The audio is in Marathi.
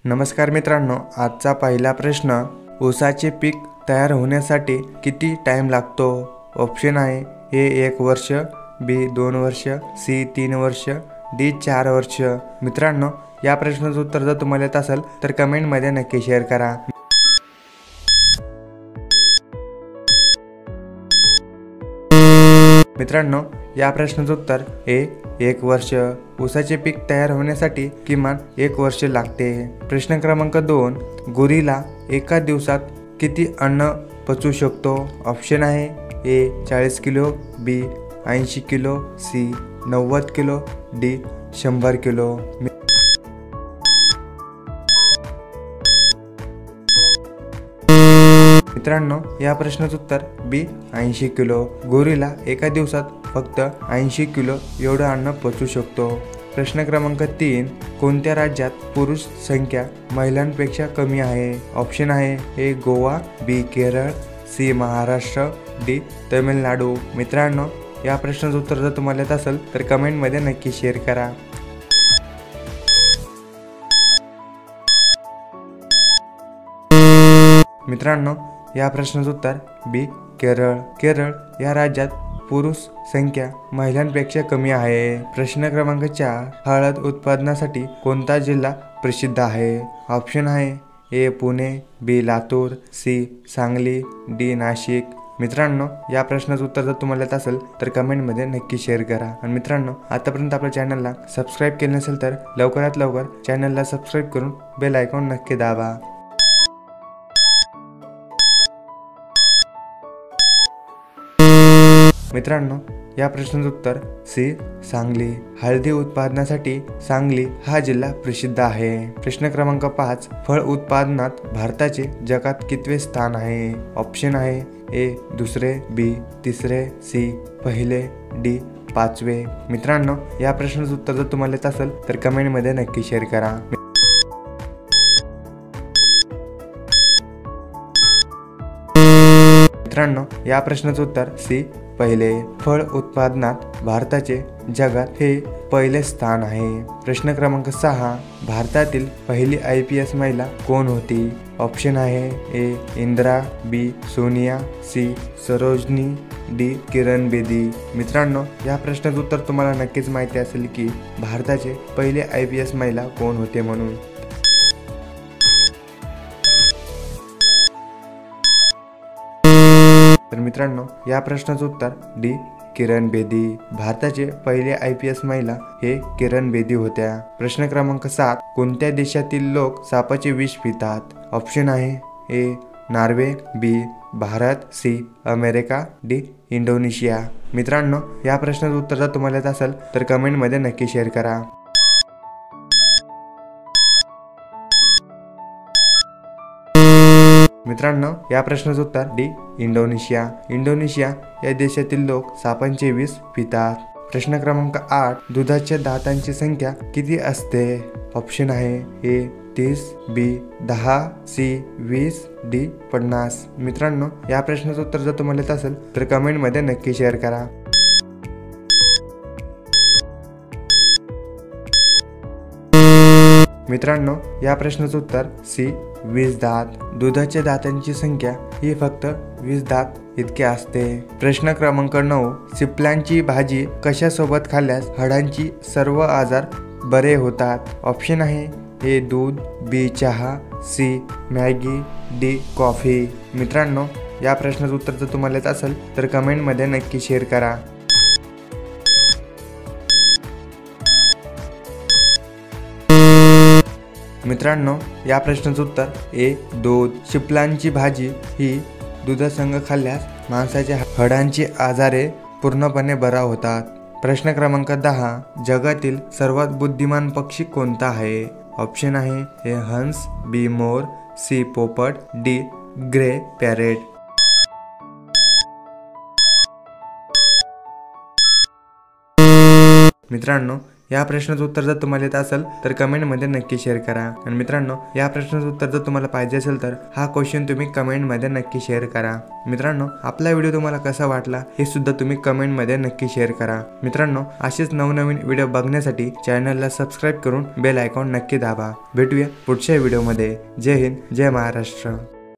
नमस्कार मित्रांनो, आजचा पहिला प्रश्न, ऊसाचे पीक तयार होण्यासाठी किती टाइम लागतो? ऑप्शन आहे ए 1 वर्ष, बी 2 वर्ष, सी 3 वर्ष, डी 4 वर्ष। मित्रांनो, या प्रश्नाचं उत्तर जर तुम्हाला येत असेल तर कमेंटमध्ये नक्की शेअर करा। मित्रांनो, या प्रश्नाचं उत्तर ए 1 वर्ष। ऊसाचे पीक तयार होण्यासाठी किमान 1 वर्ष लागते। प्रश्न क्रमांक 2, गुरीला एका दिवसात किती अन्न पचवू शकतो? ऑप्शन आहे A 40 kilo, B 80 kilo, C 90 kilo, D 100 kilo. मित्रांनो, या प्रश्नाचं उत्तर बी 80 किलो। गोरीला एका दिवसात फक्त 80 किलो एवढं अन्न पचवू शकतो। प्रश्न क्रमांक 3, कोणत्या राज्यात पुरुष संख्या महिलांपेक्षा कमी आहे? ऑप्शन आहे ए गोवा, बी केरळ, सी महाराष्ट्र, डी तमिळनाडू। मित्रांनो, या प्रश्नाचं उत्तर जर तुम्हाला येत असेल तर कमेंटमध्ये नक्की शेअर करा। मित्रांनो, या प्रश्नाचं उत्तर बी केरळ। केरळ या राज्यात पुरुष संख्या महिलांपेक्षा कमी आहे। प्रश्न क्रमांक 4, हळद उत्पादनासाठी कोणता जिल्हा प्रसिद्ध आहे? ऑप्शन आहे ए पुणे, बी लातूर, सी सांगली, डी नाशिक। मित्रांनो, या प्रश्नाचं उत्तर जर तुम्हाला येत असेल तर कमेंटमध्ये नक्की शेअर करा। आणि मित्रांनो, आतापर्यंत आपल्या चॅनलला सबस्क्राईब केले नसेल तर लवकरात लवकर चॅनलला सबस्क्राईब करून बेल आयकॉन नक्की दाबा। मित्रांनो, या प्रश्नाचं उत्तर सी सांगली। हळदी उत्पादनासाठी सांगली हा जिल्हा प्रसिद्ध आहे। प्रश्न क्रमांक 5, फळ उत्पादनात भारताचे जगात कितवे स्थान आहे? ऑप्शन आहे ए 2, बी 3, सी 1, डी 5। मित्रांनो, या प्रश्नाचं उत्तर जर तुम्हाला येत असेल तर कमेंटमध्ये नक्की शेअर करा। मित्रांनो, या प्रश्नाचं उत्तर सी 1। फळ उत्पादनात भारताचे जगात हे पहिले स्थान आहे। प्रश्न क्रमांक 6, भारतातील पहिली IPS महिला कोण होती? ऑप्शन आहे ए इंदिरा, बी सोनिया, सी सरोजनी, डी किरण बेदी। मित्रांनो, या प्रश्नाचं उत्तर तुम्हाला नक्कीच माहिती असेल की भारताचे पहिले IPS महिला कोण होते म्हणून। तर मित्रांनो, या प्रश्नाचं उत्तर डी किरण बेदी। भारताचे पहिले IPS महिला हे किरण बेदी होत्या। प्रश्न क्रमांक 7, कोणत्या देशातील लोक सापाचे विष पितात? ऑप्शन आहे A Norway, B Bharat, C America, D Indonesia. मित्रांनो, या प्रश्नाचं उत्तर जर तुम्हाला येत असेल तर कमेंटमध्ये नक्की शेअर करा। मित्रांनो, या प्रश्नाचं उत्तर डी इंडोनेशिया। इंडोनेशिया या देशातील लोक सापांचे विष पितात। प्रश्न क्रमांक 8, दुधाच्या दातांची संख्या किती असते? ऑप्शन आहे ए 30, बी 10, सी 20, डी 50। मित्रांनो, या प्रश्नाचं उत्तर जर तुम्हाला येत असेल तर कमेंटमध्ये नक्की शेअर करा। मित्रांनो, या प्रश्नाचं उत्तर सी 20 दात। दुधाच्या दातांची संख्या ही फक्त 20 दात इतके असते। प्रश्न क्रमांक 9, चिपळांची भाजी कशासोबत खाल्ल्यास हाडांची सर्व आजार बरे होतात? ऑप्शन आहे ए दूध, बी चहा, सी मॅगी, डी कॉफी। मित्रांनो, या प्रश्नाचं उत्तर जर तुम्हाला येत असेल तर कमेंटमध्ये नक्की शेअर करा। मित्रांनो, या प्रश्नाचं उत्तर ए दूध। चिपळांची भाजी ही दुधासंग खाल्ल्यास माणसाच्या हाडांची आजारे पूर्णपणे बरा होतात। प्रश्न क्रमांक 10, जगातील सर्वात बुद्धिमान पक्षी कोणता आहे? ऑप्शन आहे ए हंस, बी मोर, सी पोपट, डी ग्रे पॅरेट। मित्रांनो, या प्रश्नाचं उत्तर जर तुम्हाला येत असेल तर कमेंटमध्ये नक्की शेअर करा। आणि मित्रांनो, या प्रश्नाचं उत्तर जर तुम्हाला पाहिजे असेल तर हा क्वेश्चन तुम्ही कमेंटमध्ये नक्की शेअर करा। मित्रांनो, आपला व्हिडिओ तुम्हाला कसा वाटला हे सुद्धा तुम्ही कमेंटमध्ये नक्की शेअर करा। मित्रांनो, असेच नवनवीन व्हिडिओ बघण्यासाठी चॅनलला सबस्क्राईब करून बेल आयकॉन नक्की दाबा। भेटूया पुढच्या व्हिडिओमध्ये। जय हिंद, जय महाराष्ट्र।